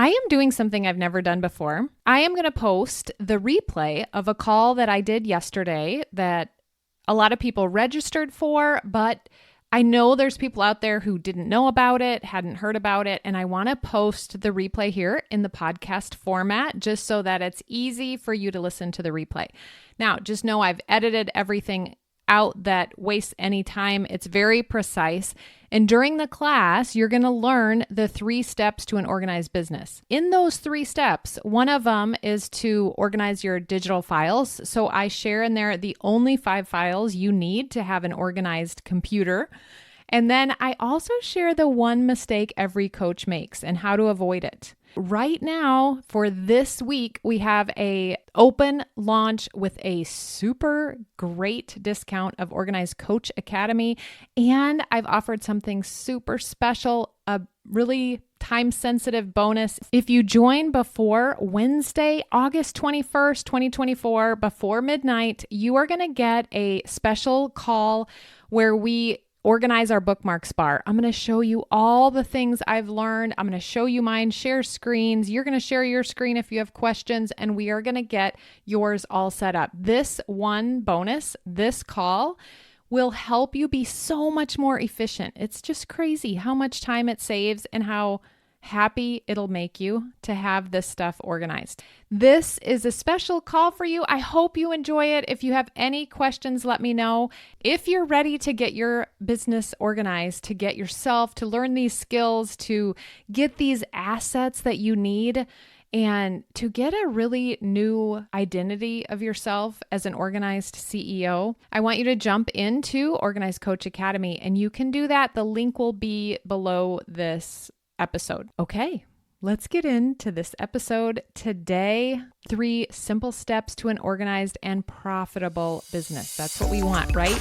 I am doing something I've never done before. I am going to post the replay of a call that I did yesterday that a lot of people registered for, but I know there's people out there who didn't know about it, hadn't heard about it, and I want to post the replay here in the podcast format just so that it's easy for you to listen to the replay. Now, just know I've edited everything out that wastes any time. It's very precise. And during the class, you're going to learn the 3 steps to an organized business. In those 3 steps, one of them is to organize your digital files. So I share in there the only 5 files you need to have an organized computer. And then I also share the 1 mistake every coach makes and how to avoid it. Right now, for this week, we have a open launch with a super great discount of Organized Coach Academy. And I've offered something super special, a really time-sensitive bonus. If you join before Wednesday, August 21st, 2024, before midnight, you are going to get a special call where we organize our bookmarks bar. I'm going to show you all the things I've learned. I'm going to show you mine, share screens. You're going to share your screen if you have questions, and we are going to get yours all set up. This one bonus, this call, will help you be so much more efficient. It's just crazy how much time it saves and how happy it'll make you to have this stuff organized. This is a special call for you. I hope you enjoy it. If you have any questions, let me know. If you're ready to get your business organized, to get yourself, to learn these skills, to get these assets that you need, and to get a really new identity of yourself as an organized CEO, I want you to jump into Organized Coach Academy, and you can do that. The link will be below this episode. Okay, let's get into this episode today. 3 simple steps to an organized and profitable business. That's what we want, right?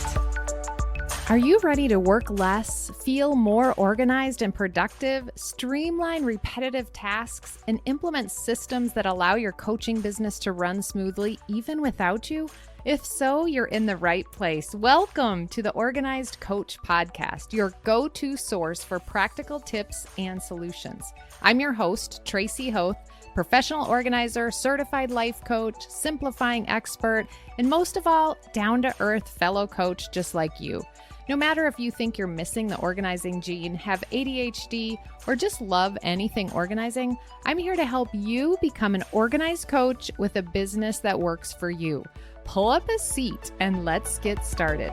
Are you ready to work less, feel more organized and productive, streamline repetitive tasks, and implement systems that allow your coaching business to run smoothly even without you? If so, you're in the right place. Welcome to the Organized Coach Podcast, your go-to source for practical tips and solutions. I'm your host, Tracy Hoth, professional organizer, certified life coach, simplifying expert, and most of all, down-to-earth fellow coach just like you. No matter if you think you're missing the organizing gene, have ADHD, or just love anything organizing, I'm here to help you become an organized coach with a business that works for you. Pull up a seat and let's get started.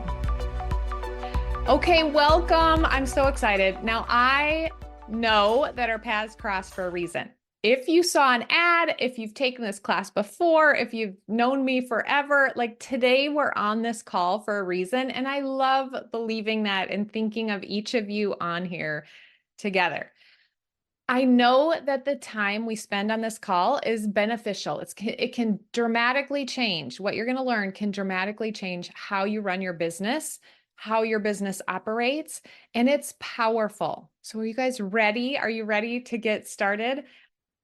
Okay, welcome. I'm so excited. Now, I know that our paths crossed for a reason. If you saw an ad, if you've taken this class before, if you've known me forever, like today we're on this call for a reason. And I love believing that and thinking of each of you on here together. I know that the time we spend on this call is beneficial. It can dramatically change. What you're going to learn can dramatically change how you run your business, how your business operates, and it's powerful. So are you guys ready? Are you ready to get started?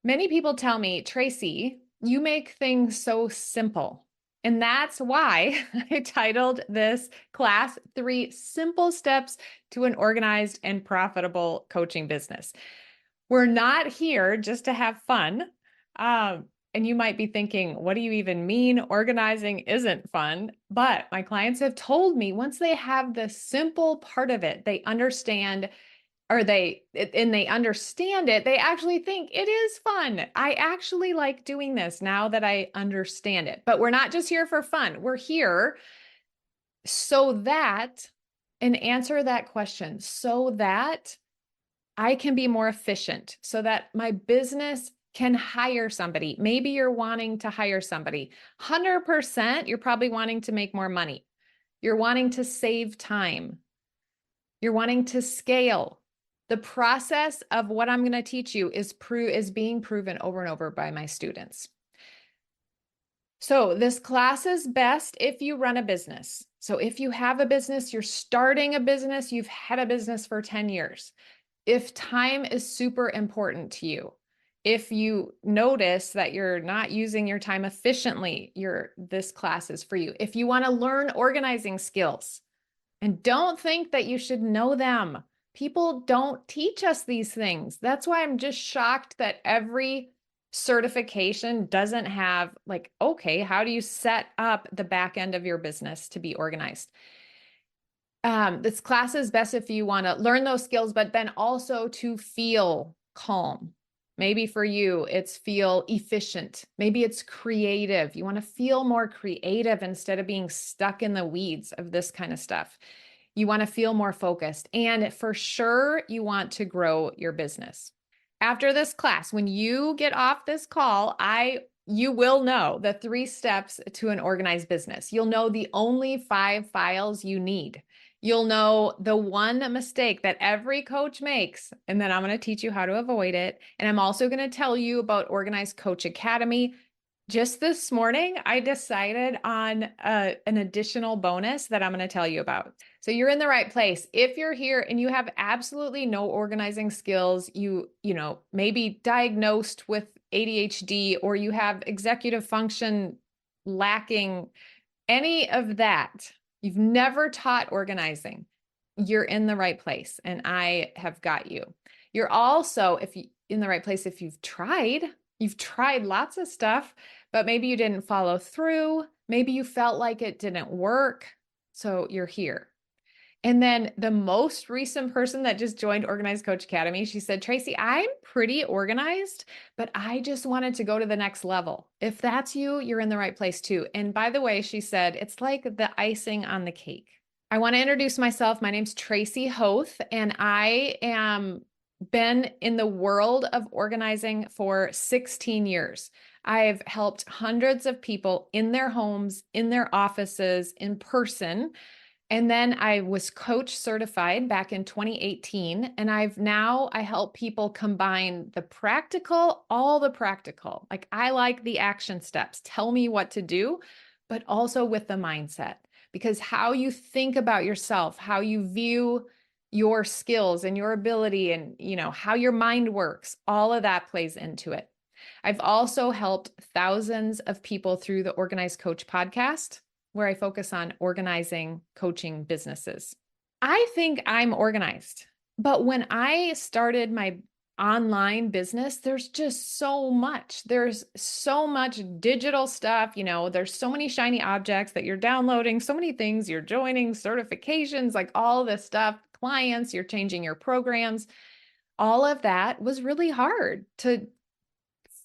Many people tell me, Tracy, you make things so simple. And that's why I titled this class, 3 Simple Steps to an Organized and Profitable Coaching Business. We're not here just to have fun. And you might be thinking, what do you even mean? Organizing isn't fun. But my clients have told me once they have the simple part of it, they understand, they understand it, they actually think it is fun. I actually like doing this now that I understand it. But we're not just here for fun. We're here so that, and answer that question, so that I can be more efficient, so that my business can hire somebody. Maybe you're wanting to hire somebody. 100%, you're probably wanting to make more money. You're wanting to save time. You're wanting to scale. The process of what I'm going to teach you is being proven over and over by my students. So this class is best if you run a business. So if you have a business, you're starting a business, you've had a business for 10 years. If time is super important to you, if you notice that you're not using your time efficiently, this class is for you. If you want to learn organizing skills, and don't think that you should know them, People don't teach us these things. That's why I'm just shocked that every certification doesn't have like, okay, how do you set up the back end of your business to be organized? This class is best if you want to learn those skills, but then also to feel calm. Maybe for you, it's feel efficient. Maybe it's creative. You want to feel more creative instead of being stuck in the weeds of this kind of stuff. You want to feel more focused. And for sure, you want to grow your business. After this class, when you get off this call, you will know the 3 steps to an organized business. You'll know the only 5 files you need. You'll know the one mistake that every coach makes, and then I'm going to teach you how to avoid it. And I'm also going to tell you about Organized Coach Academy. Just this morning, I decided on an additional bonus that I'm going to tell you about. So you're in the right place. If you're here and you have absolutely no organizing skills, you know, maybe diagnosed with ADHD, or you have executive function lacking, any of that, you've never taught organizing, you're in the right place, and I have got you. You're also in the right place if you've tried lots of stuff, but maybe you didn't follow through. Maybe you felt like it didn't work. So you're here. And then the most recent person that just joined Organized Coach Academy, she said, Tracy, I'm pretty organized, but I just wanted to go to the next level. If that's you, you're in the right place too. And by the way, she said, it's like the icing on the cake. I want to introduce myself. My name's Tracy Hoth, and I am been in the world of organizing for 16 years. I've helped hundreds of people in their homes, in their offices, in person. And then I was coach certified back in 2018. And I help people combine the practical, all the practical. Like, I like the action steps. Tell me what to do, but also with the mindset, because how you think about yourself, how you view your skills and your ability, and how your mind works, all of that plays into it. I've also helped thousands of people through the Organized Coach podcast, where I focus on organizing coaching businesses. I think I'm organized, but when I started my online business, there's just so much. There's so much digital stuff. There's so many shiny objects that you're downloading, so many things you're joining, certifications, like all this stuff, clients, you're changing your programs. All of that was really hard to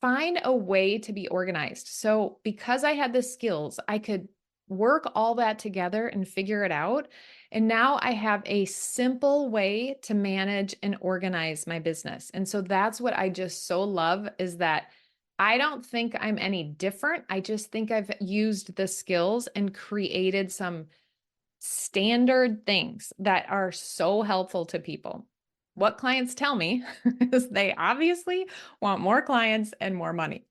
find a way to be organized. So because I had the skills, I could work all that together and figure it out. And now I have a simple way to manage and organize my business. And so that's what I just so love, is that I don't think I'm any different. I just think I've used the skills and created some standard things that are so helpful to people. What clients tell me is they obviously want more clients and more money.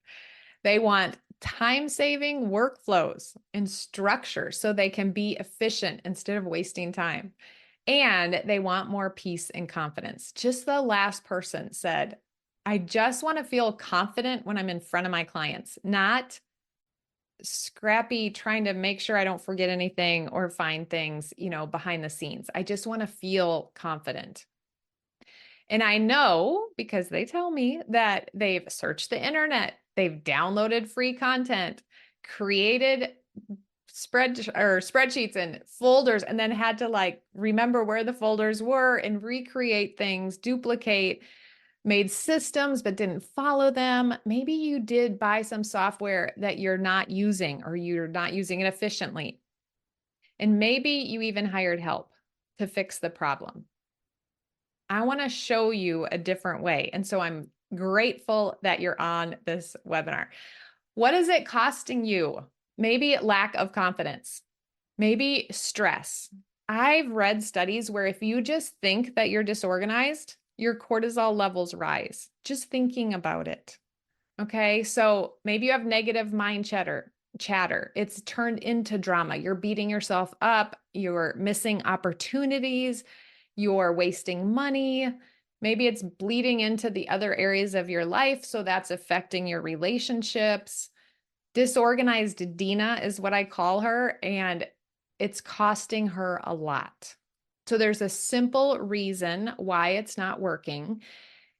They want time-saving workflows and structure so they can be efficient instead of wasting time. And they want more peace and confidence. Just the last person said, I just want to feel confident when I'm in front of my clients, not scrappy trying to make sure I don't forget anything or find things, behind the scenes. I just want to feel confident. And I know, because they tell me, that they've searched the internet, they've downloaded free content, created spreadsheets and folders, and then had to remember where the folders were and recreate things, duplicate, made systems but didn't follow them. Maybe you did buy some software that you're not using, or you're not using it efficiently. And maybe you even hired help to fix the problem. I want to show you a different way. And so I'm grateful that you're on this webinar. What is it costing you? Maybe lack of confidence, maybe stress. I've read studies where if you just think that you're disorganized, your cortisol levels rise, just thinking about it. Okay, so maybe you have negative mind chatter. It's turned into drama. You're beating yourself up. You're missing opportunities. You're wasting money. Maybe it's bleeding into the other areas of your life, so that's affecting your relationships. Disorganized Dina is what I call her, and it's costing her a lot. So there's a simple reason why it's not working.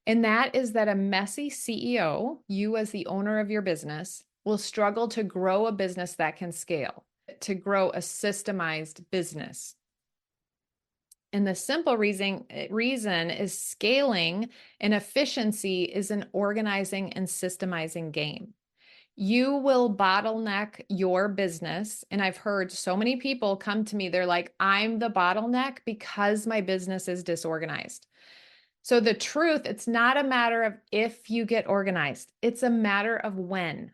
And that is that a messy CEO, you as the owner of your business, will struggle to grow a business that can scale, to grow a systemized business. And the simple reason is scaling and efficiency is an organizing and systemizing game. You will bottleneck your business. And I've heard so many people come to me, they're like, I'm the bottleneck because my business is disorganized. So the truth, it's not a matter of if you get organized, it's a matter of when.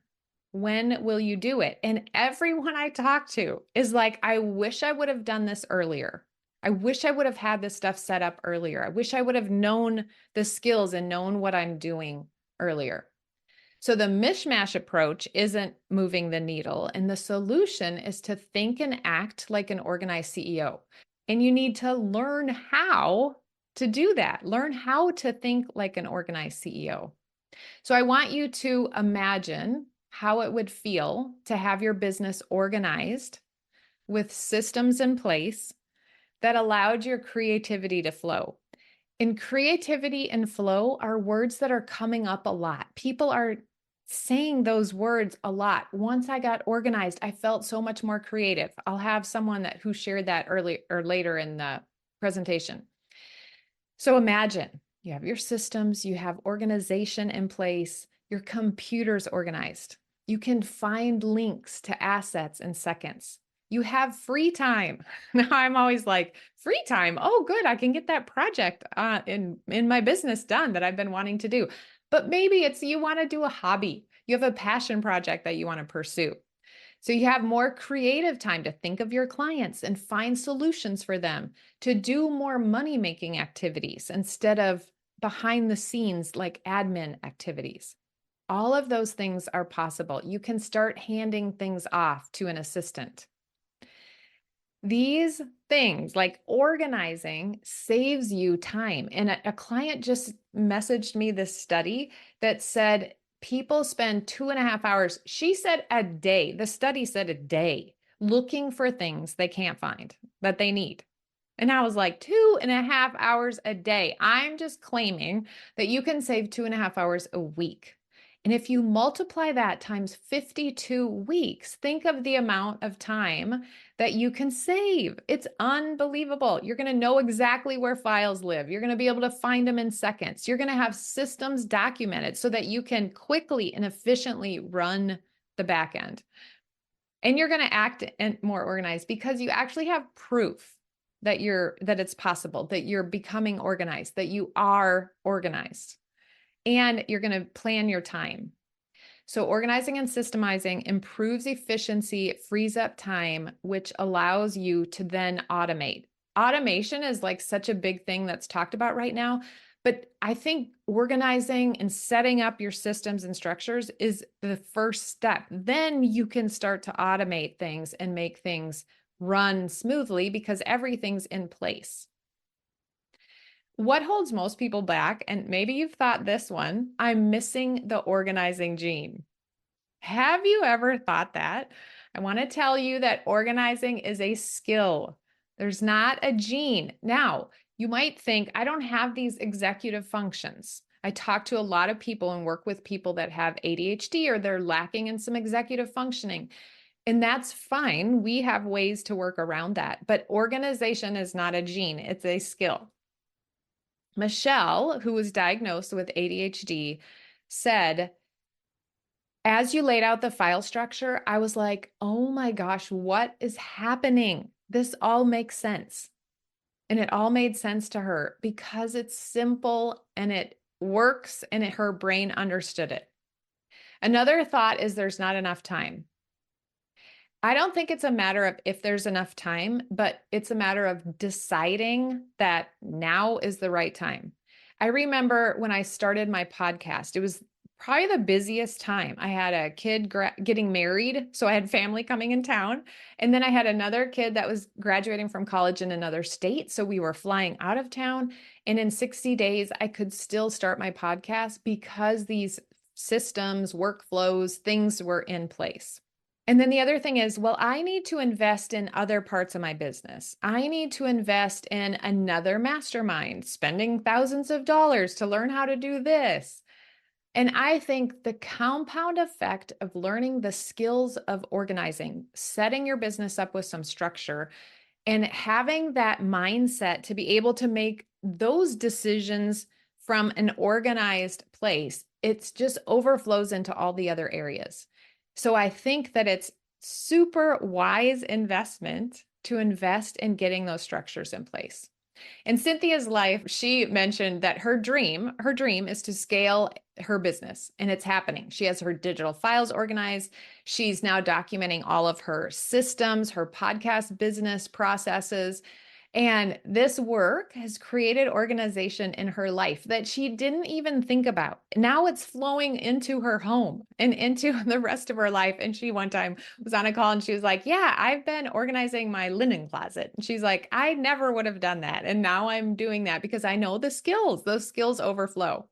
When will you do it? And everyone I talk to is like, I wish I would have done this earlier. I wish I would have had this stuff set up earlier. I wish I would have known the skills and known what I'm doing earlier. So the mishmash approach isn't moving the needle, and the solution is to think and act like an organized CEO. And you need to learn how to do that. Learn how to think like an organized CEO. So I want you to imagine how it would feel to have your business organized with systems in place that allowed your creativity to flow. And creativity and flow are words that are coming up a lot. People are saying those words a lot. Once I got organized, I felt so much more creative. I'll have someone who shared that early or later in the presentation. So imagine you have your systems, you have organization in place, your computer's organized. You can find links to assets in seconds. You have free time. Now I'm always like, free time. Oh, good. I can get that project in my business done that I've been wanting to do. But maybe it's you want to do a hobby. You have a passion project that you want to pursue. So you have more creative time to think of your clients and find solutions for them, to do more money-making activities instead of behind the scenes like admin activities. All of those things are possible. You can start handing things off to an assistant. These things like organizing saves you time. And a client just messaged me this study that said people spend 2.5 hours, she said a day, the study said a day, looking for things they can't find that they need. And I was like, 2.5 hours a day. I'm just claiming that you can save 2.5 hours a week. And if you multiply that times 52 weeks, think of the amount of time that you can save. It's unbelievable. You're going to know exactly where files live. You're going to be able to find them in seconds. You're going to have systems documented so that you can quickly and efficiently run the back end. And you're going to act more organized because you actually have proof that it's possible, that you're becoming organized, that you are organized. And you're going to plan your time. So organizing and systemizing improves efficiency, it frees up time, which allows you to then automate. Automation is like such a big thing that's talked about right now. But I think organizing and setting up your systems and structures is the first step. Then you can start to automate things and make things run smoothly because everything's in place. What holds most people back, and maybe you've thought this one, I'm missing the organizing gene. Have you ever thought that? I want to tell you that organizing is a skill. There's not a gene. Now, you might think, I don't have these executive functions. I talk to a lot of people and work with people that have ADHD or they're lacking in some executive functioning. And that's fine. We have ways to work around that. But organization is not a gene, it's a skill. Michelle, who was diagnosed with ADHD, said, as you laid out the file structure, I was like, oh my gosh, what is happening? This all makes sense. And it all made sense to her because it's simple and it works and her brain understood it. Another thought is there's not enough time. I don't think it's a matter of if there's enough time, but it's a matter of deciding that now is the right time. I remember when I started my podcast, it was probably the busiest time. I had a kid getting married, so I had family coming in town. And then I had another kid that was graduating from college in another state. So we were flying out of town. And in 60 days, I could still start my podcast because these systems, workflows, things were in place. And then the other thing is, well, I need to invest in other parts of my business. I need to invest in another mastermind, spending thousands of dollars to learn how to do this. And I think the compound effect of learning the skills of organizing, setting your business up with some structure, and having that mindset to be able to make those decisions from an organized place, it just overflows into all the other areas. So I think that it's super wise investment to invest in getting those structures in place. In Cynthia's life, she mentioned that her dream is to scale her business, and it's happening. She has her digital files organized. She's now documenting all of her systems, her podcast business processes. And this work has created organization in her life that she didn't even think about. Now it's flowing into her home and into the rest of her life. And she one time was on a call and she was like, yeah, I've been organizing my linen closet. And she's like, I never would have done that. And now I'm doing that because I know the skills, those skills overflow.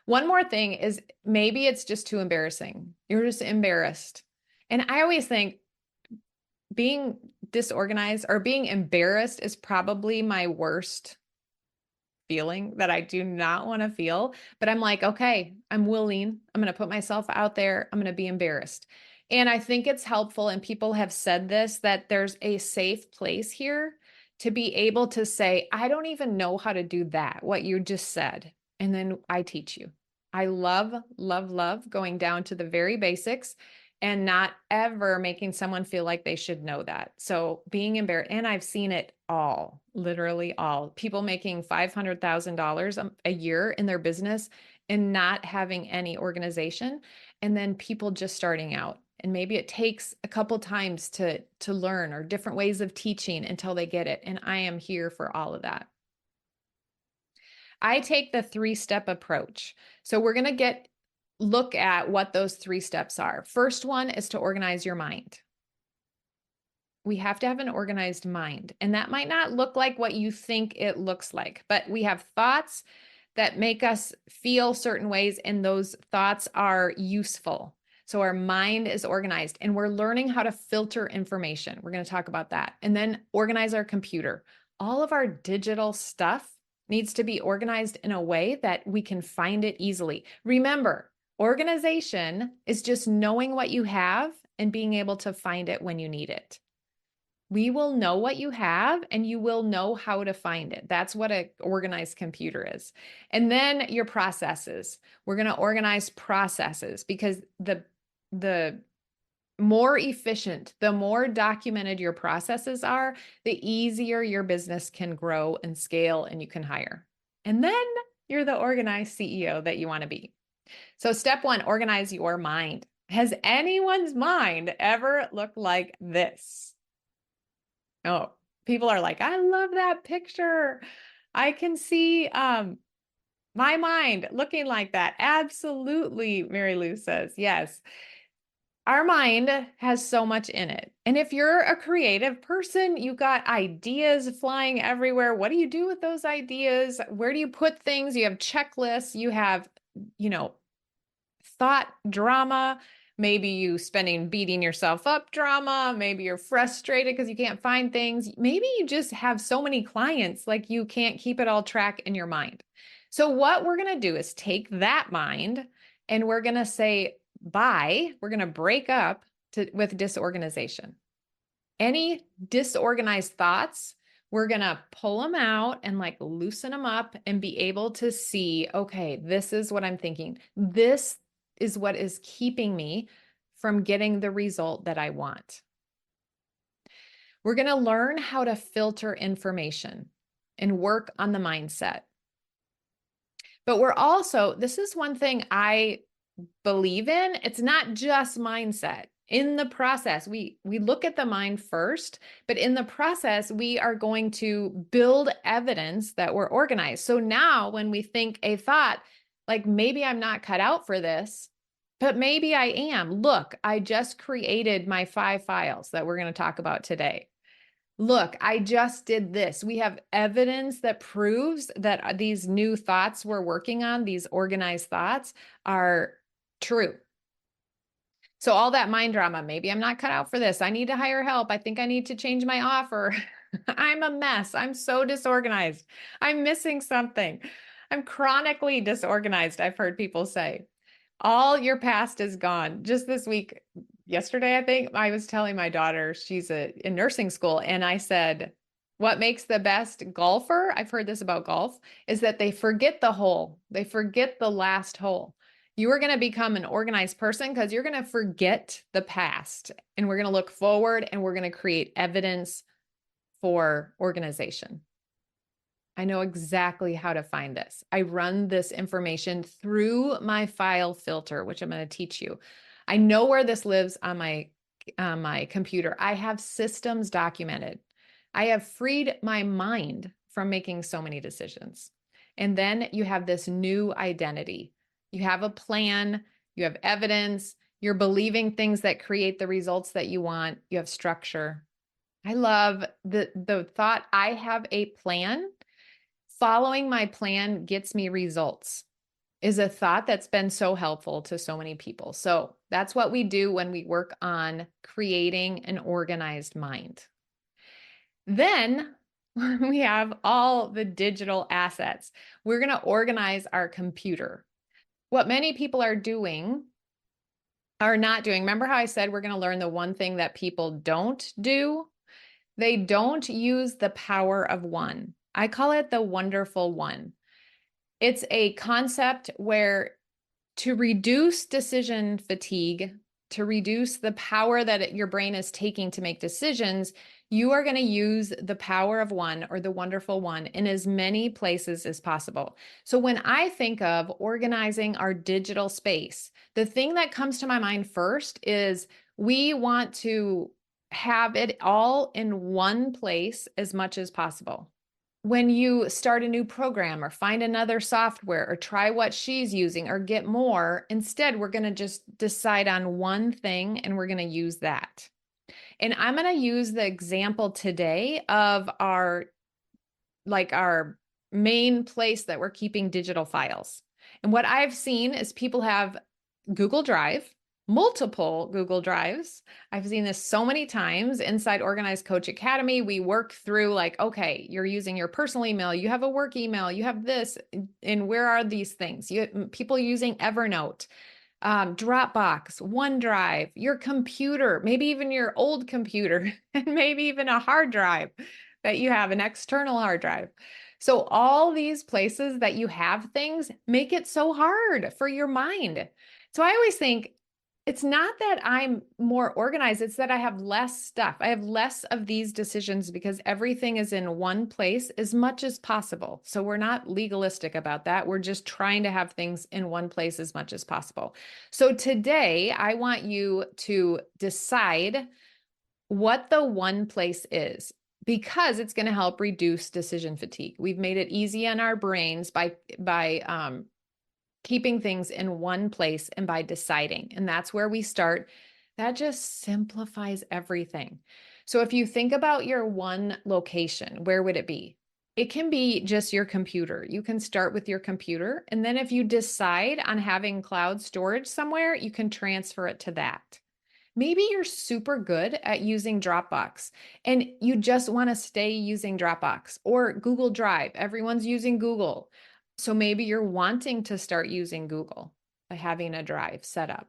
One more thing is maybe it's just too embarrassing. You're just embarrassed. And I always think being disorganized or being embarrassed is probably my worst feeling that I do not want to feel. But I'm like, okay, I'm willing. I'm going to put myself out there. I'm going to be embarrassed. And I think it's helpful, and people have said this, that there's a safe place here to be able to say, I don't even know how to do that, what you just said. And then I teach you. I love, love, love going down to the very basics and not ever making someone feel like they should know that. So being embarrassed, and I've seen it all, literally all. People making $500,000 a year in their business and not having any organization, and then people just starting out. And maybe it takes a couple times to learn, or different ways of teaching until they get it. And I am here for all of that. I take the 3-step approach. So we're going to look at what those 3 steps are. First one is to organize your mind. We have to have an organized mind, and that might not look like what you think it looks like, but we have thoughts that make us feel certain ways, and those thoughts are useful. So our mind is organized, and we're learning how to filter information. We're going to talk about that. And then organize our computer. All of our digital stuff needs to be organized in a way that we can find it easily. Remember, organization is just knowing what you have and being able to find it when you need it. We will know what you have and you will know how to find it. That's what an organized computer is. And then your processes. We're going to organize processes because the more efficient, the more documented your processes are, the easier your business can grow and scale and you can hire. And then you're the organized CEO that you want to be. So step 1, organize your mind. Has anyone's mind ever looked like this? Oh, people are like, I love that picture. I can see my mind looking like that. Absolutely, Mary Lou says. Yes. Our mind has so much in it. And if you're a creative person, you got ideas flying everywhere. What do you do with those ideas? Where do you put things? You have checklists, you have, thought drama. Maybe you beating yourself up drama. Maybe you're frustrated because you can't find things. Maybe you just have so many clients, like you can't keep it all track in your mind. So what we're going to do is take that mind and we're going to say, bye. We're going to break up with disorganization. Any disorganized thoughts, we're going to pull them out and loosen them up and be able to see, okay, this is what I'm thinking. This is what is keeping me from getting the result that I want. We're going to learn how to filter information and work on the mindset. But this is one thing I believe in. It's not just mindset. In the process, we look at the mind first, but in the process, we are going to build evidence that we're organized. So now when we think a thought, like maybe I'm not cut out for this, but maybe I am. Look, I just created my 5 files that we're going to talk about today. Look, I just did this. We have evidence that proves that these new thoughts we're working on, these organized thoughts, are true. So all that mind drama, maybe I'm not cut out for this. I need to hire help. I think I need to change my offer. I'm a mess. I'm so disorganized. I'm missing something. I'm chronically disorganized, I've heard people say. All your past is gone. Just this week, yesterday, I think, I was telling my daughter, she's in nursing school, and I said, what makes the best golfer, I've heard this about golf, is that they forget the hole. They forget the last hole. You are going to become an organized person because you're going to forget the past, and we're going to look forward, and we're going to create evidence for organization. I know exactly how to find this. I run this information through my file filter, which I'm going to teach you. I know where this lives on my computer. I have systems documented. I have freed my mind from making so many decisions. And then you have this new identity. You have a plan, you have evidence, you're believing things that create the results that you want, you have structure. I love the thought, I have a plan. Following my plan gets me results is a thought that's been so helpful to so many people. So that's what we do when we work on creating an organized mind. Then we have all the digital assets. We're going to organize our computer. What many people are not doing. Remember how I said we're going to learn the one thing that people don't do? They don't use the power of one. I call it the wonderful one. It's a concept where to reduce decision fatigue, to reduce the power that your brain is taking to make decisions, you are going to use the power of one or the wonderful one in as many places as possible. So when I think of organizing our digital space, the thing that comes to my mind first is we want to have it all in one place as much as possible. When you start a new program or find another software or try what she's using or get more, instead, we're going to just decide on one thing and we're going to use that. And I'm going to use the example today of our main place that we're keeping digital files. And what I've seen is people have Google Drive, multiple Google Drives. I've seen this so many times inside Organized Coach Academy. We work through okay, you're using your personal email, you have a work email, you have this, and where are these things? People using Evernote, Dropbox, OneDrive, your computer, maybe even your old computer, and maybe even a hard drive that you have, an external hard drive. So all these places that you have things make it so hard for your mind. So I always think it's not that I'm more organized, it's that I have less stuff. I have less of these decisions because everything is in one place as much as possible. So we're not legalistic about that. We're just trying to have things in one place as much as possible. So today, I want you to decide what the one place is, because it's going to help reduce decision fatigue. We've made it easy on our brains by keeping things in one place and by deciding. And that's where we start. That just simplifies everything. So if you think about your one location, where would it be? It can be just your computer. You can start with your computer. And then if you decide on having cloud storage somewhere, you can transfer it to that. Maybe you're super good at using Dropbox and you just want to stay using Dropbox or Google Drive. Everyone's using Google. So maybe you're wanting to start using Google by having a drive set up.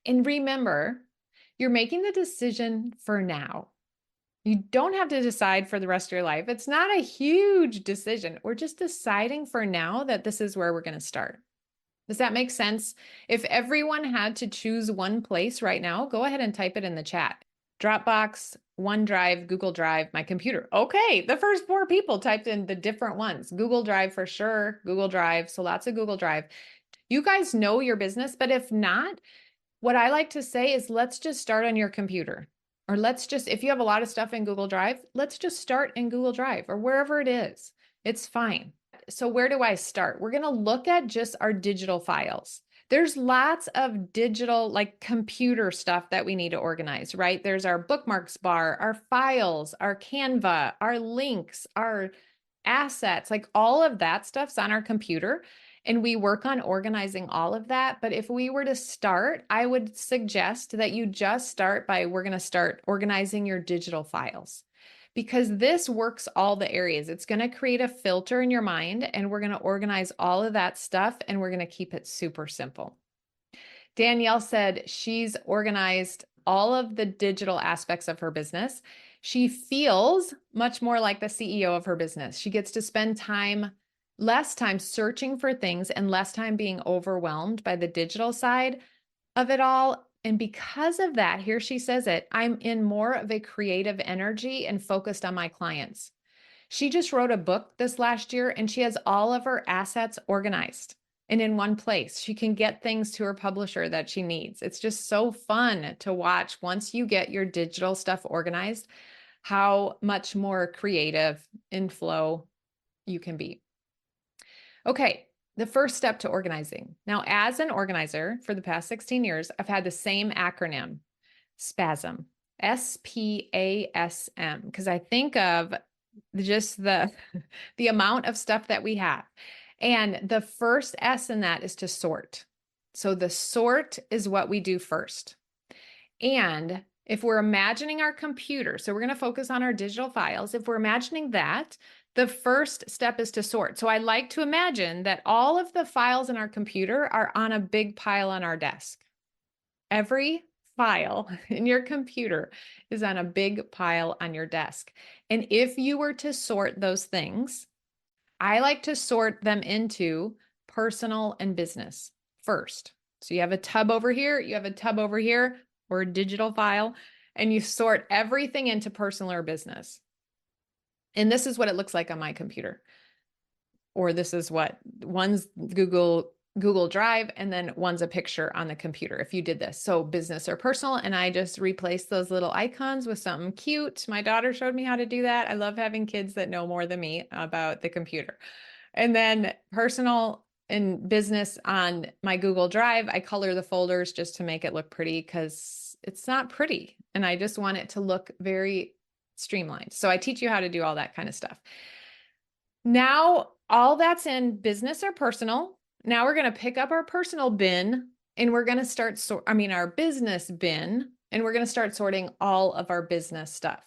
And remember, you're making the decision for now. You don't have to decide for the rest of your life. It's not a huge decision. We're just deciding for now that this is where we're going to start. Does that make sense? If everyone had to choose one place right now, go ahead and type it in the chat. Dropbox, OneDrive, Google Drive, my computer. Okay, the first 4 people typed in the different ones. Google Drive for sure, Google Drive, so lots of Google Drive. You guys know your business, but if not, what I like to say is let's just start on your computer. Or if you have a lot of stuff in Google Drive, let's just start in Google Drive or wherever it is. It's fine. So where do I start? We're going to look at just our digital files. There's lots of digital, computer stuff that we need to organize, right? There's our bookmarks bar, our files, our Canva, our links, our assets, all of that stuff's on our computer. And we work on organizing all of that. But if we were to start, I would suggest that you just start by, we're going to start organizing your digital files, because this works all the areas. It's going to create a filter in your mind, and we're going to organize all of that stuff, and we're going to keep it super simple. Danielle said she's organized all of the digital aspects of her business. She feels much more like the CEO of her business. She gets to spend less time searching for things and less time being overwhelmed by the digital side of it all. And because of that, here she says it, I'm in more of a creative energy and focused on my clients. She just wrote a book this last year, and she has all of her assets organized and in one place. She can get things to her publisher that she needs. It's just so fun to watch once you get your digital stuff organized, how much more creative in flow you can be. Okay, the first step to organizing. Now, as an organizer for the past 16 years, I've had the same acronym, SPASM, SPASM, because I think of just the amount of stuff that we have. And the first S in that is to sort. So the sort is what we do first. And if we're imagining our computer, so we're going to focus on our digital files. If we're imagining that, the first step is to sort. So I like to imagine that all of the files in our computer are on a big pile on our desk. Every file in your computer is on a big pile on your desk. And if you were to sort those things, I like to sort them into personal and business first. So you have a tub over here, you have a tub over here, or a digital file, and you sort everything into personal or business. And this is what it looks like on my computer. Or this is what one's Google Drive, and then one's a picture on the computer if you did this. So business or personal, and I just replaced those little icons with something cute. My daughter showed me how to do that. I love having kids that know more than me about the computer. And then personal and business on my Google Drive, I color the folders just to make it look pretty, because it's not pretty. And I just want it to look very streamlined. So I teach you how to do all that kind of stuff. Now, all that's in business or personal. Now we're going to pick up our personal bin, and we're going to start our business bin, and we're going to start sorting all of our business stuff.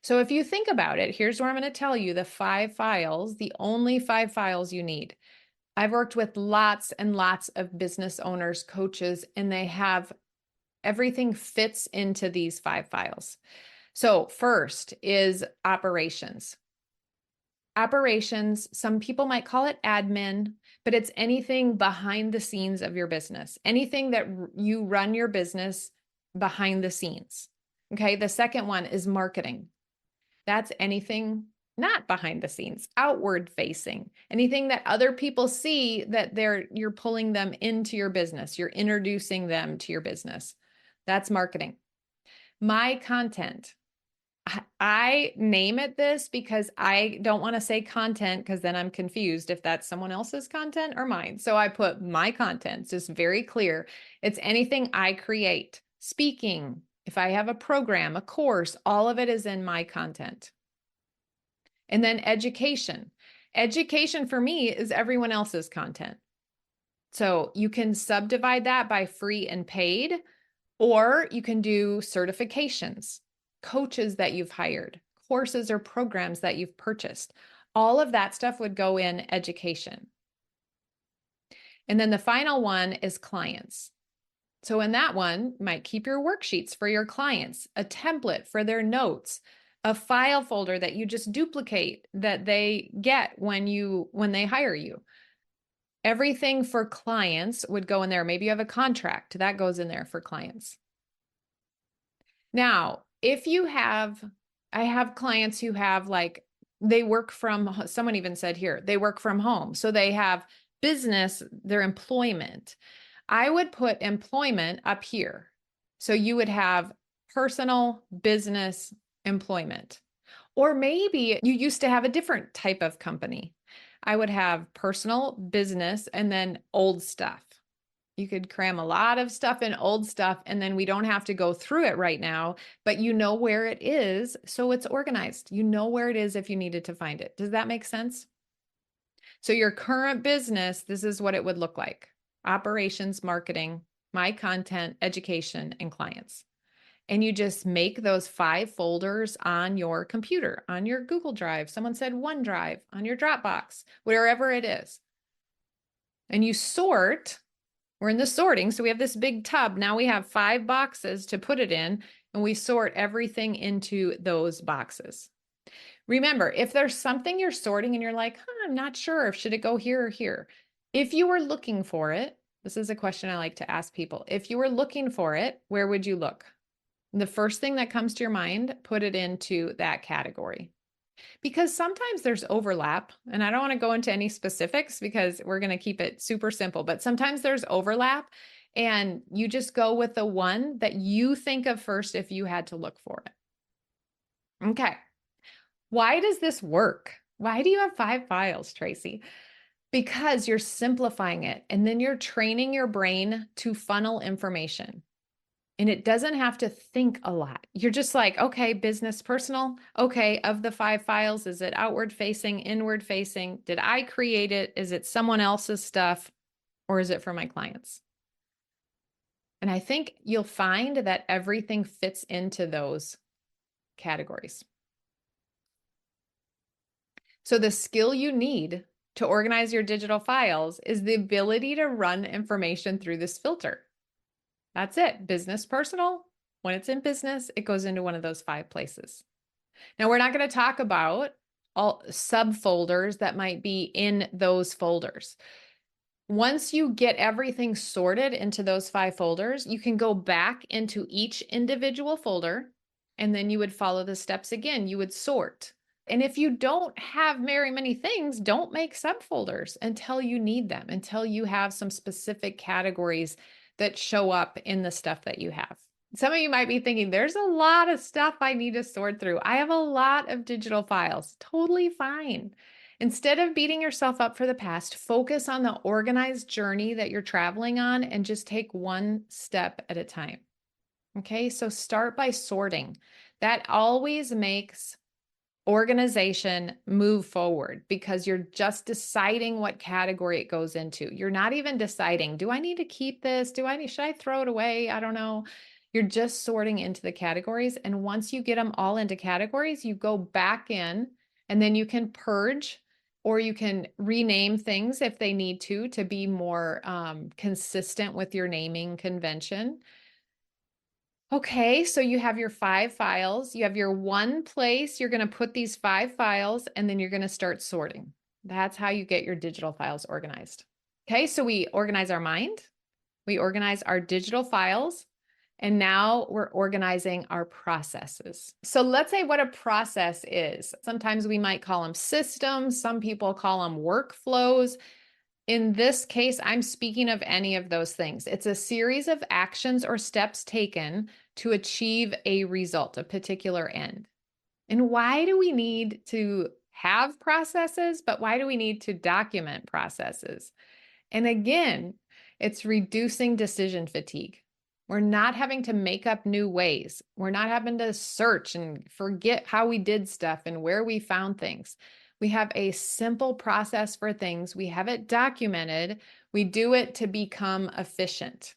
So if you think about it, here's where I'm going to tell you the 5 files, the only 5 files you need. I've worked with lots and lots of business owners, coaches, and they have everything fits into these 5 files. So first is operations. Operations, some people might call it admin, but it's anything behind the scenes of your business, anything that you run your business behind the scenes. Okay, the second one is marketing. That's anything not behind the scenes, outward facing, anything that other people see that you're pulling them into your business, you're introducing them to your business. That's marketing. My content. I name it this because I don't want to say content, because then I'm confused if that's someone else's content or mine. So I put my content. It's just very clear. It's anything I create. Speaking, if I have a program, a course, all of it is in my content. And then education. Education for me is everyone else's content. So you can subdivide that by free and paid, or you can do certifications, coaches that you've hired, courses or programs that you've purchased. All of that stuff would go in education. And then the final one is clients. So in that one, you might keep your worksheets for your clients, a template for their notes, a file folder that you just duplicate that they get when they hire you. Everything for clients would go in there. Maybe you have a contract that goes in there for clients. Now, I have clients who have they work from, someone even said here, they work from home. So they have business, their employment. I would put employment up here. So you would have personal, business, employment. Or maybe you used to have a different type of company. I would have personal, business, and then old stuff. You could cram a lot of stuff in old stuff, and then we don't have to go through it right now, but you know where it is, so it's organized. You know where it is if you needed to find it. Does that make sense? So your current business, this is what it would look like: operations, marketing, my content, education, and clients. And you just make those 5 folders on your computer, on your Google Drive. Someone said OneDrive, on your Dropbox, wherever it is. And you sort. We're in the sorting. So we have this big tub. Now we have 5 boxes to put it in, and we sort everything into those boxes. Remember, if there's something you're sorting and you're like, I'm not sure if should it go here or here. If you were looking for it, this is a question I like to ask people. If you were looking for it, where would you look? The first thing that comes to your mind, put it into that category. Because sometimes there's overlap, and I don't want to go into any specifics because we're going to keep it super simple, but sometimes there's overlap, and you just go with the one that you think of first if you had to look for it. Okay. Why does this work? Why do you have 5 files, Tracy? Because you're simplifying it, and then you're training your brain to funnel information. And it doesn't have to think a lot. You're just like, okay, business, personal. Okay, of the 5 files, is it outward facing, inward facing? Did I create it? Is it someone else's stuff? Or is it for my clients? And I think you'll find that everything fits into those categories. So the skill you need to organize your digital files is the ability to run information through this filter. That's it. Business, personal. When it's in business, it goes into one of those 5 places. Now, we're not going to talk about all subfolders that might be in those folders. Once you get everything sorted into those 5 folders, you can go back into each individual folder, and then you would follow the steps again. You would sort. And if you don't have very many things, don't make subfolders until you need them, until you have some specific categories that show up in the stuff that you have. Some of you might be thinking, there's a lot of stuff I need to sort through. I have a lot of digital files. Totally fine. Instead of beating yourself up for the past, focus on the organized journey that you're traveling on and just take one step at a time. Okay, so start by sorting. That always makes organization move forward because you're just deciding what category it goes into. You're not even deciding, do I need to keep this? Should I throw it away? I don't know. You're just sorting into the categories. And once you get them all into categories, you go back in, and then you can purge, or you can rename things if they need to be more consistent with your naming convention. Okay, so you have your 5 files. You have your one place. You're going to put these 5 files, and then you're going to start sorting. That's how you get your digital files organized. Okay, so we organize our mind, we organize our digital files, and now we're organizing our processes. So let's say what a process is. Sometimes we might call them systems. Some people call them workflows. In this case, I'm speaking of any of those things. It's a series of actions or steps taken to achieve a result, a particular end. And why do we need to have processes, but why do we need to document processes? And again, it's reducing decision fatigue. We're not having to make up new ways. We're not having to search and forget how we did stuff and where we found things. We have a simple process for things. We have it documented. We do it to become efficient.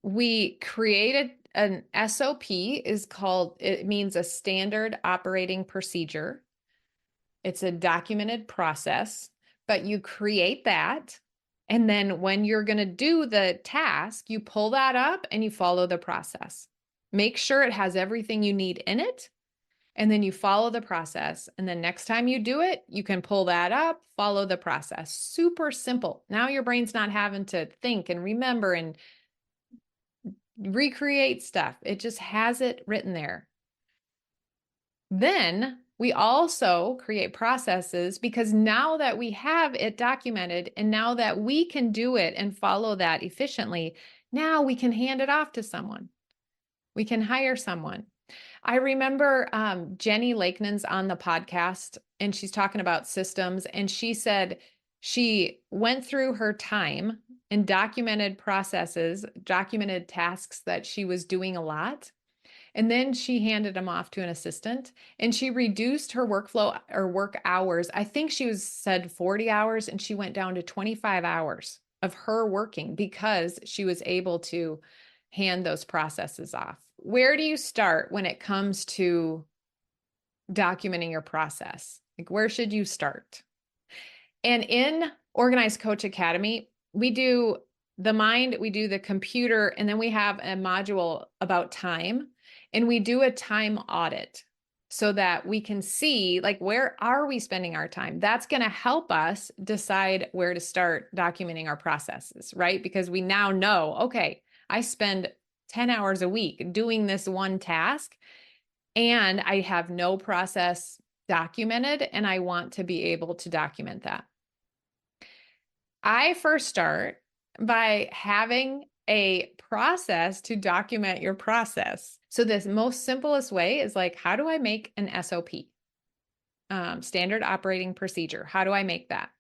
We created an SOP, it means a standard operating procedure. It's a documented process, but you create that. And then when you're going to do the task, you pull that up and you follow the process. Make sure it has everything you need in it. And then you follow the process. And then next time you do it, you can pull that up, follow the process. Super simple. Now your brain's not having to think and remember and recreate stuff. It just has it written there. Then we also create processes because now that we have it documented and now that we can do it and follow that efficiently, now we can hand it off to someone. We can hire someone. I remember Jenny Lakenan's on the podcast, and she's talking about systems, and she said she went through her time and documented processes, documented tasks that she was doing a lot. And then she handed them off to an assistant and she reduced her workflow or work hours. I think she was said 40 hours and she went down to 25 hours of her working because she was able to hand those processes off. Where do you start when it comes to documenting your process? Like, where should you start? And in Organized Coach Academy, we do the mind, we do the computer, and then we have a module about time, and we do a time audit so that we can see, like, where are we spending our time? That's going to help us decide where to start documenting our processes, right? Because we now know, okay, I spend 10 hours a week doing this one task, and I have no process documented, and I want to be able to document that. I first start by having a process to document your process. So the most simplest way is like, how do I make an SOP? Standard operating procedure. How do I make that?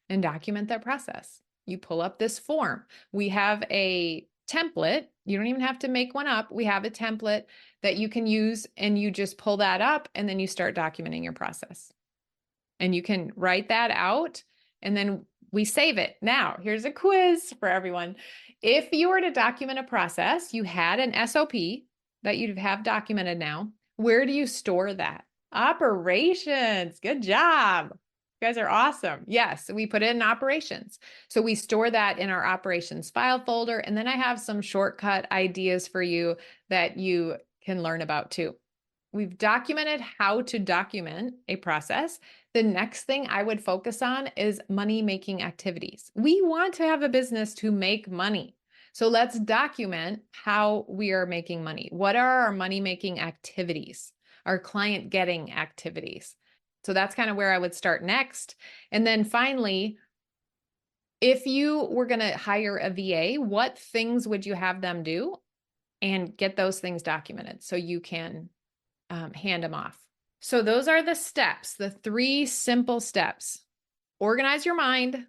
And document that process. You pull up this form. We have a template. You don't even have to make one up. We have a template that you can use and you just pull that up and then you start documenting your process. And you can write that out and then we save it. Now, here's a quiz for everyone. If you were to document a process, you had an SOP that you'd have documented now, where do you store that? Operations. Good job. You guys are awesome. Yes, we put it in operations. So we store that in our operations file folder. And then I have some shortcut ideas for you that you can learn about too. We've documented how to document a process. The next thing I would focus on is money-making activities. We want to have a business to make money. So let's document how we are making money. What are our money-making activities? Our client-getting activities. So that's kind of where I would start next. And then finally, if you were going to hire a VA, what things would you have them do? And get those things documented so you can hand them off. So those are the steps, the 3 simple steps. Organize your mind,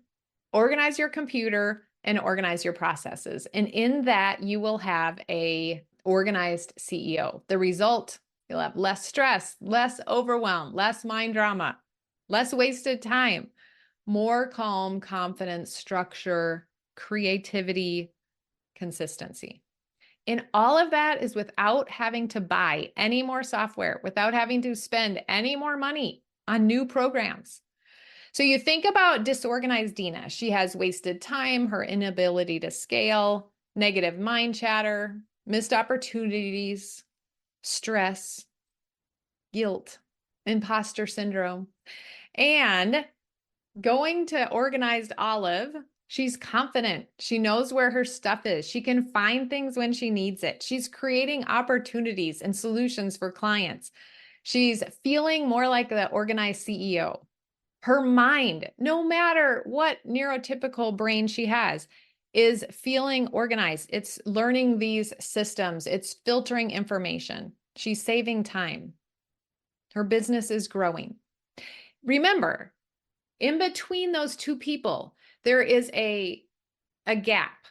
organize your computer, and organize your processes. And in that, you will have a organized CEO. The result, you'll have less stress, less overwhelm, less mind drama, less wasted time, more calm, confidence, structure, creativity, consistency. And all of that is without having to buy any more software, without having to spend any more money on new programs. So you think about disorganized Dina. She has wasted time, her inability to scale, negative mind chatter, missed opportunities, stress, guilt, imposter syndrome. And going to organized Olive, she's confident. She knows where her stuff is. She can find things when she needs it. She's creating opportunities and solutions for clients. She's feeling more like the organized CEO. Her mind, no matter what neurotypical brain she has, is feeling organized. It's learning these systems. It's filtering information. She's saving time. Her business is growing. Remember, in between those two people, there is a gap.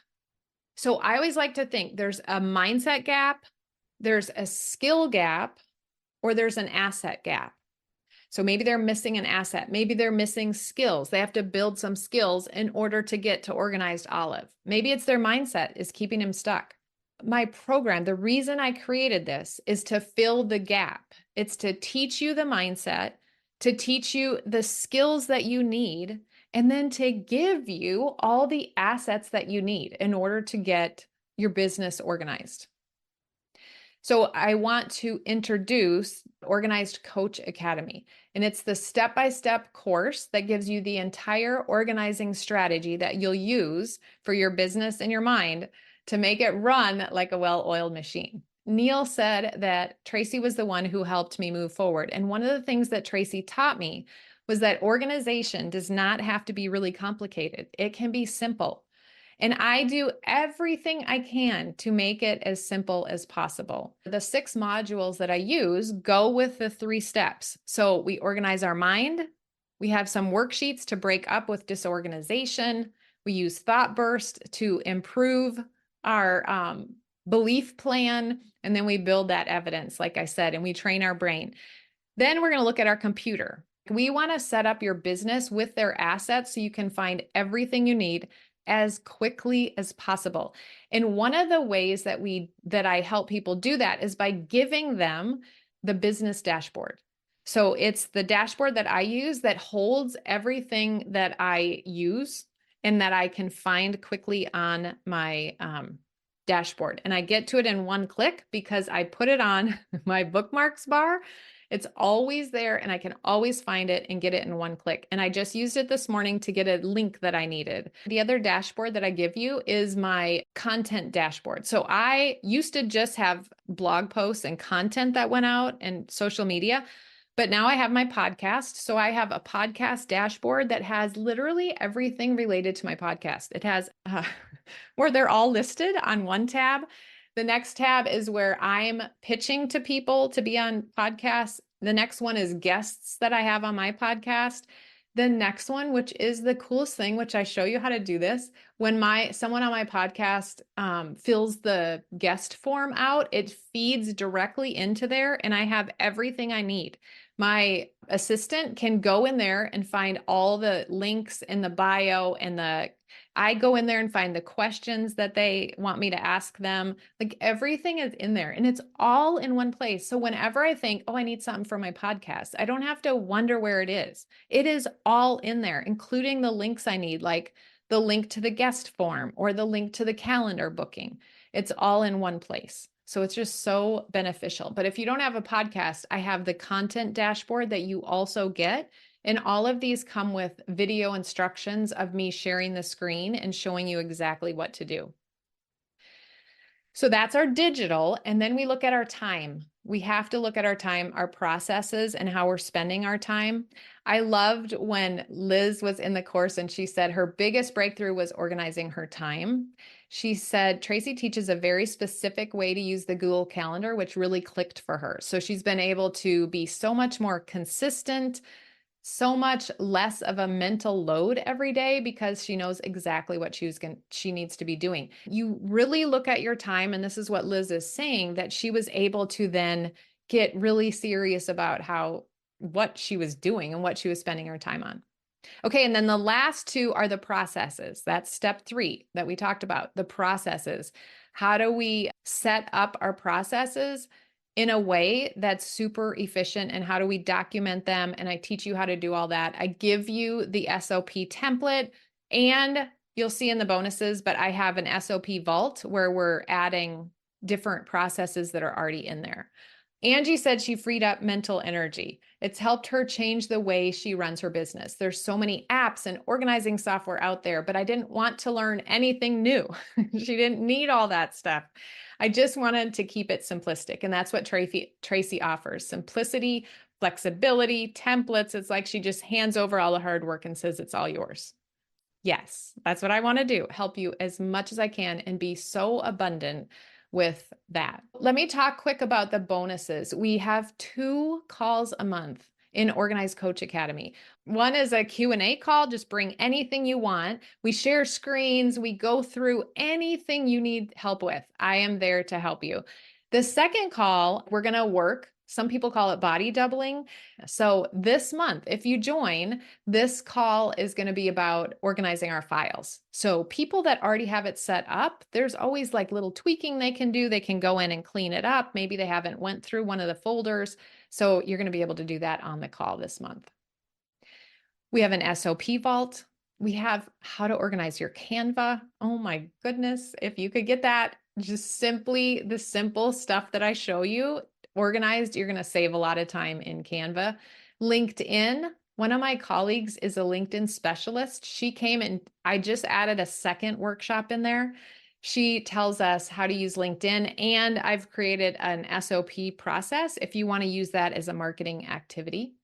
So I always like to think there's a mindset gap, there's a skill gap, or there's an asset gap. So maybe they're missing an asset. Maybe they're missing skills. They have to build some skills in order to get to organized Olive. Maybe it's their mindset is keeping him stuck. My program, the reason I created this is to fill the gap. It's to teach you the mindset, to teach you the skills that you need, and then to give you all the assets that you need in order to get your business organized. So I want to introduce Organized Coach Academy, and it's the step-by-step course that gives you the entire organizing strategy that you'll use for your business and your mind to make it run like a well-oiled machine. Neil said that Tracy was the one who helped me move forward. And one of the things that Tracy taught me was that organization does not have to be really complicated. It can be simple. And I do everything I can to make it as simple as possible. The 6 modules that I use go with the 3 steps. So we organize our mind. We have some worksheets to break up with disorganization. We use thought burst to improve our belief plan, and then we build that evidence, like I said, and we train our brain. Then we're going to look at our computer. We want to set up your business with their assets so you can find everything you need as quickly as possible. And one of the ways that I help people do that is by giving them the business dashboard. So it's the dashboard that I use that holds everything that I use and that I can find quickly on my dashboard. And I get to it in one click because I put it on my bookmarks bar. It's always there and I can always find it and get it in one click. And I just used it this morning to get a link that I needed. The other dashboard that I give you is my content dashboard. So I used to just have blog posts and content that went out and social media, but now I have my podcast. So I have a podcast dashboard that has literally everything related to my podcast. It has where they're all listed on one tab. The next tab is where I'm pitching to people to be on podcasts. The next one is guests that I have on my podcast. The next one, which is the coolest thing, which I show you how to do this, when someone on my podcast fills the guest form out, it feeds directly into there and I have everything I need. My assistant can go in there and find all the links in the bio and I go in there and find the questions that they want me to ask them. Like everything is in there and it's all in one place. So whenever I think, oh, I need something for my podcast, I don't have to wonder where it is. It is all in there, including the links I need, like the link to the guest form or the link to the calendar booking. It's all in one place. So it's just so beneficial. But if you don't have a podcast, I have the content dashboard that you also get. And all of these come with video instructions of me sharing the screen and showing you exactly what to do. So that's our digital. And then we look at our time. We have to look at our time, our processes, and how we're spending our time. I loved when Liz was in the course and she said her biggest breakthrough was organizing her time. She said Tracy teaches a very specific way to use the Google Calendar, which really clicked for her. So she's been able to be so much more consistent, so much less of a mental load every day because she knows exactly what she needs to be doing. You really look at your time, and this is what Liz is saying, that she was able to then get really serious about what she was doing and what she was spending her time on. Okay, and then the last two are the processes. That's step 3 that we talked about, the processes. How do we set up our processes in a way that's super efficient, and how do we document them? And I teach you how to do all that. I give you the SOP template, and you'll see in the bonuses, but I have an SOP vault where we're adding different processes that are already in there. Angie said she freed up mental energy. It's helped her change the way she runs her business. There's so many apps and organizing software out there, but I didn't want to learn anything new. She didn't need all that stuff. I just wanted to keep it simplistic. And that's what Tracy offers. Simplicity, flexibility, templates. It's like she just hands over all the hard work and says, it's all yours. Yes, that's what I want to do. Help you as much as I can and be so abundant with that. Let me talk quick about the bonuses. We have 2 calls a month in Organized Coach Academy. One is a Q&A call, just bring anything you want. We share screens, we go through anything you need help with. I am there to help you. The second call, we're going to work. Some people call it body doubling. So this month, if you join, this call is going to be about organizing our files. So people that already have it set up, there's always like little tweaking they can do. They can go in and clean it up. Maybe they haven't went through one of the folders. So you're going to be able to do that on the call this month. We have an SOP vault. We have how to organize your Canva. Oh my goodness. If you could get that, just simply the simple stuff that I show you organized, you're going to save a lot of time in Canva. LinkedIn. One of my colleagues is a LinkedIn specialist. She came and I just added a second workshop in there. She tells us how to use LinkedIn, and I've created an SOP process if you want to use that as a marketing activity.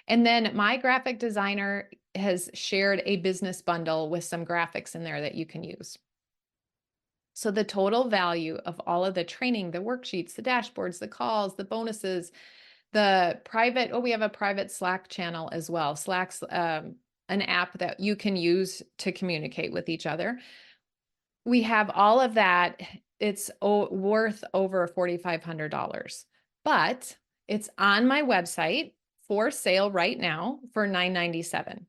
And then my graphic designer has shared a business bundle with some graphics in there that you can use. So the total value of all of the training, the worksheets, the dashboards, the calls, the bonuses, the private, we have a private Slack channel as well. Slack's an app that you can use to communicate with each other. We have all of that. It's worth over $4,500, but it's on my website for sale right now for $997.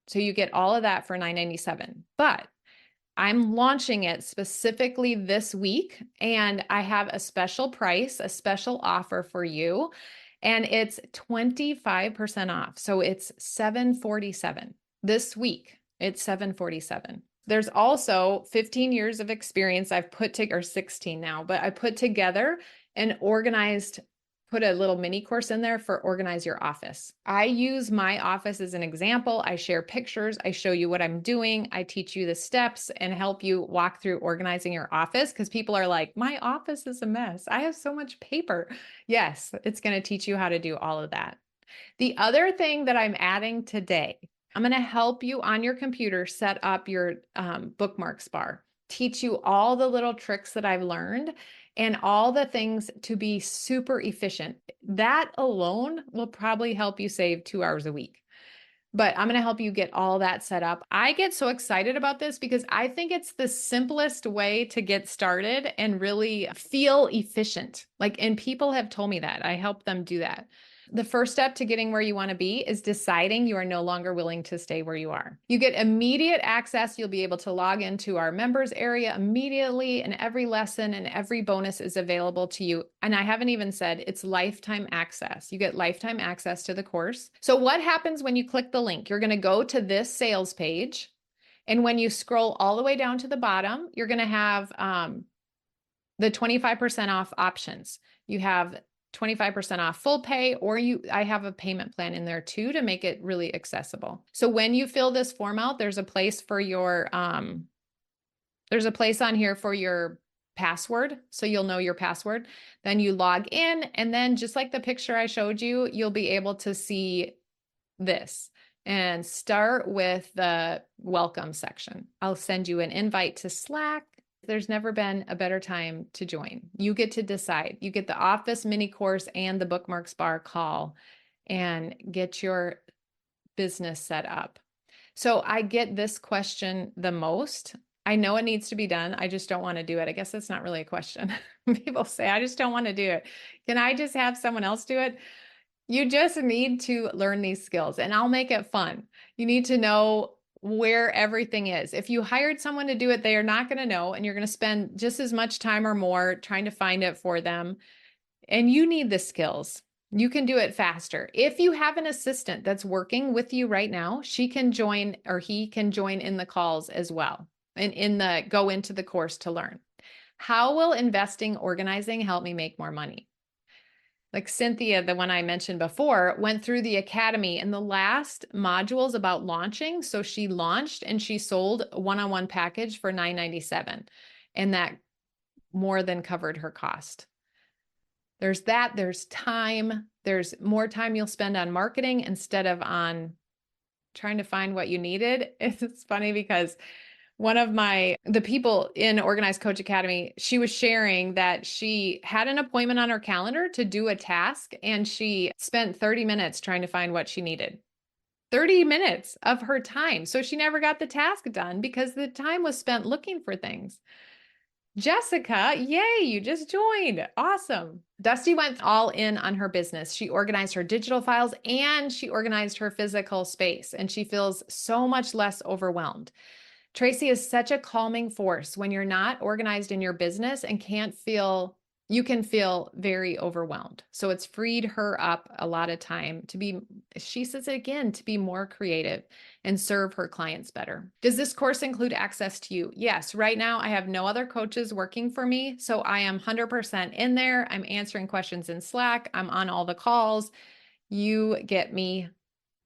So you get all of that for $997. But I'm launching it specifically this week, and I have a special price, a special offer for you, and it's 25% off. So it's $747 this week. It's $747. There's also 15 years of experience I've put together, or 16 now, but I put together and organized, put a little mini course in there for organize your office. I use my office as an example. I share pictures. I show you what I'm doing. I teach you the steps and help you walk through organizing your office, because people are like, my office is a mess. I have so much paper. Yes, it's going to teach you how to do all of that. The other thing that I'm adding today, I'm going to help you on your computer set up your bookmarks bar, teach you all the little tricks that I've learned and all the things to be super efficient. That alone will probably help you save 2 hours a week. But I'm going to help you get all that set up. I get so excited about this because I think it's the simplest way to get started and really feel efficient. And people have told me that. I help them do that. The first step to getting where you want to be is deciding you are no longer willing to stay where you are. You get immediate access. You'll be able to log into our members area immediately, and every lesson and every bonus is available to you. And I haven't even said it's lifetime access. You get lifetime access to the course. So what happens when you click the link? You're going to go to this sales page. And when you scroll all the way down to the bottom, you're going to have the 25% off options. You have 25% off full pay, or I have a payment plan in there too to make it really accessible. So when you fill this form out, there's a place for your, there's a place on here for your password. So you'll know your password. Then you log in, and then just like the picture I showed you, you'll be able to see this and start with the welcome section. I'll send you an invite to Slack. There's never been a better time to join. You get to decide. You get the office mini course and the bookmarks bar call and get your business set up. So I get this question the most. I know it needs to be done. I just don't want to do it. I guess that's not really a question. People say, I just don't want to do it. Can I just have someone else do it? You just need to learn these skills, and I'll make it fun. You need to know where everything is. If you hired someone to do it, they are not going to know, and you're going to spend just as much time or more trying to find it for them. And you need the skills. You can do it faster. If you have an assistant that's working with you right now, she can join, or he can join in the calls as well, and go into the course to learn. How will investing, organizing help me make more money? Like Cynthia, the one I mentioned before, went through the academy, and the last module is about launching. So she launched and she sold a one-on-one package for $997, and that more than covered her cost. There's that, there's time, there's more time you'll spend on marketing instead of on trying to find what you needed. It's funny because one of the people in Organized Coach Academy, she was sharing that she had an appointment on her calendar to do a task, and she spent 30 minutes trying to find what she needed. 30 minutes of her time. So she never got the task done because the time was spent looking for things. Jessica, yay, you just joined. Awesome. Dusty went all in on her business. She organized her digital files and she organized her physical space, and she feels so much less overwhelmed. Tracy is such a calming force when you're not organized in your business and you can feel very overwhelmed. So it's freed her up a lot of time she says it again, to be more creative and serve her clients better. Does this course include access to you? Yes. Right now, I have no other coaches working for me. So I am 100% in there. I'm answering questions in Slack. I'm on all the calls. You get me.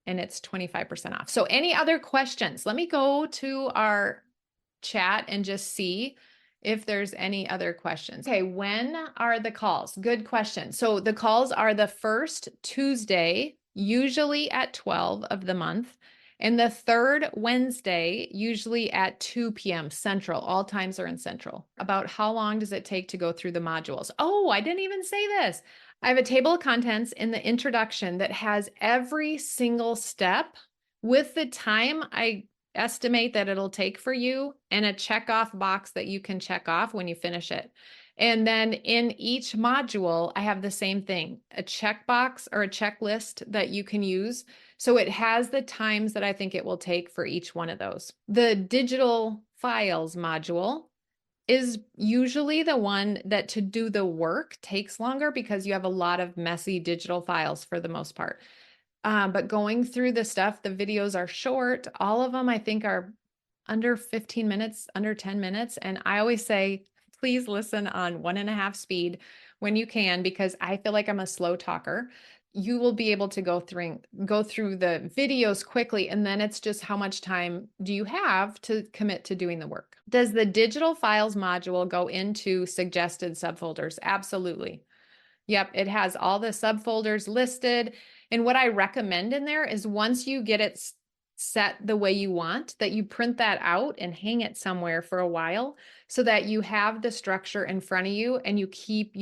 And it's 25% off. So any other questions? Let me go to our chat and just see if there's any other questions. Okay, when are the calls? Good question. So the calls are the first Tuesday, usually at 12 of the month, and the third Wednesday, usually at 2 p.m. Central. All times are in Central. About how long does it take to go through the modules? Oh, I didn't even say this. I have a table of contents in the introduction that has every single step with the time I estimate that it'll take for you, and a check off box that you can check off when you finish it. And then in each module, I have the same thing, a checkbox or a checklist that you can use. So it has the times that I think it will take for each one of those. The digital files module is usually the one that to do the work takes longer because you have a lot of messy digital files for the most part. But going through the stuff, the videos are short. All of them, I think, are under 15 minutes, under 10 minutes. And I always say, please listen on 1.5 speed when you can, because I feel like I'm a slow talker. You will be able to go through the videos quickly. And then it's just how much time do you have to commit to doing the work? Does the digital files module go into suggested subfolders? Absolutely. Yep, it has all the subfolders listed. And what I recommend in there is once you get it set the way you want, that you print that out and hang it somewhere for a while so that you have the structure in front of you and you keep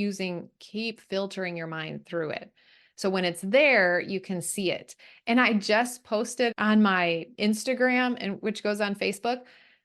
filtering your mind through it. So when it's there, you can see it. And I just posted on my Instagram, and which goes on Facebook,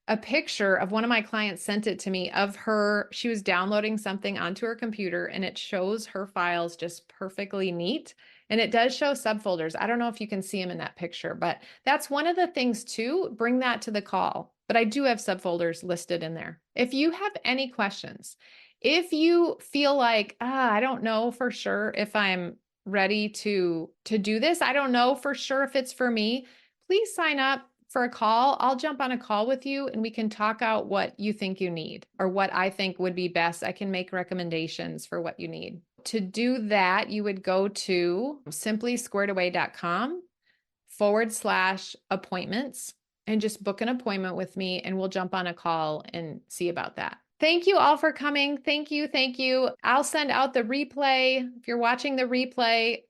a picture of one of my clients sent it to me of her. She was downloading something onto her computer and it shows her files just perfectly neat. And it does show subfolders. I don't know if you can see them in that picture, but that's one of the things too. Bring that to the call. But I do have subfolders listed in there. If you have any questions, if you feel like, I don't know for sure if I'm ready to do this, I don't know for sure if it's for me, please sign up for a call. I'll jump on a call with you and we can talk out what you think you need or what I think would be best. I can make recommendations for what you need. To do that, you would go to simplysquaredaway.com/appointments and just book an appointment with me and we'll jump on a call and see about that. Thank you all for coming. Thank you. Thank you. I'll send out the replay. If you're watching the replay,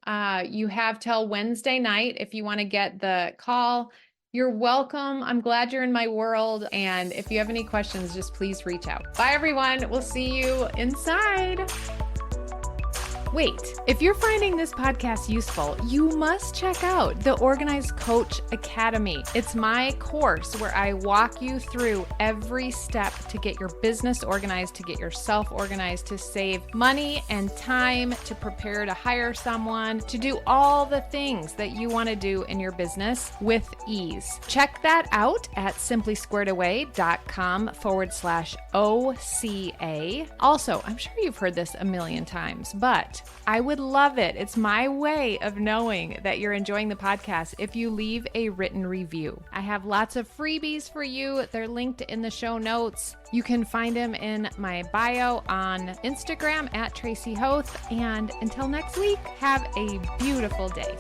you have till Wednesday night if you want to get the call. You're welcome. I'm glad you're in my world. And if you have any questions, just please reach out. Bye, everyone. We'll see you inside. Wait, if you're finding this podcast useful, you must check out the Organized Coach Academy. It's my course where I walk you through every step to get your business organized, to get yourself organized, to save money and time, to prepare to hire someone, to do all the things that you want to do in your business with ease. Check that out at simplysquaredaway.com/OCA. Also, I'm sure you've heard this a million times, but I would love it. It's my way of knowing that you're enjoying the podcast if you leave a written review. I have lots of freebies for you. They're linked in the show notes. You can find them in my bio on Instagram at Tracy Hoth. And until next week, have a beautiful day.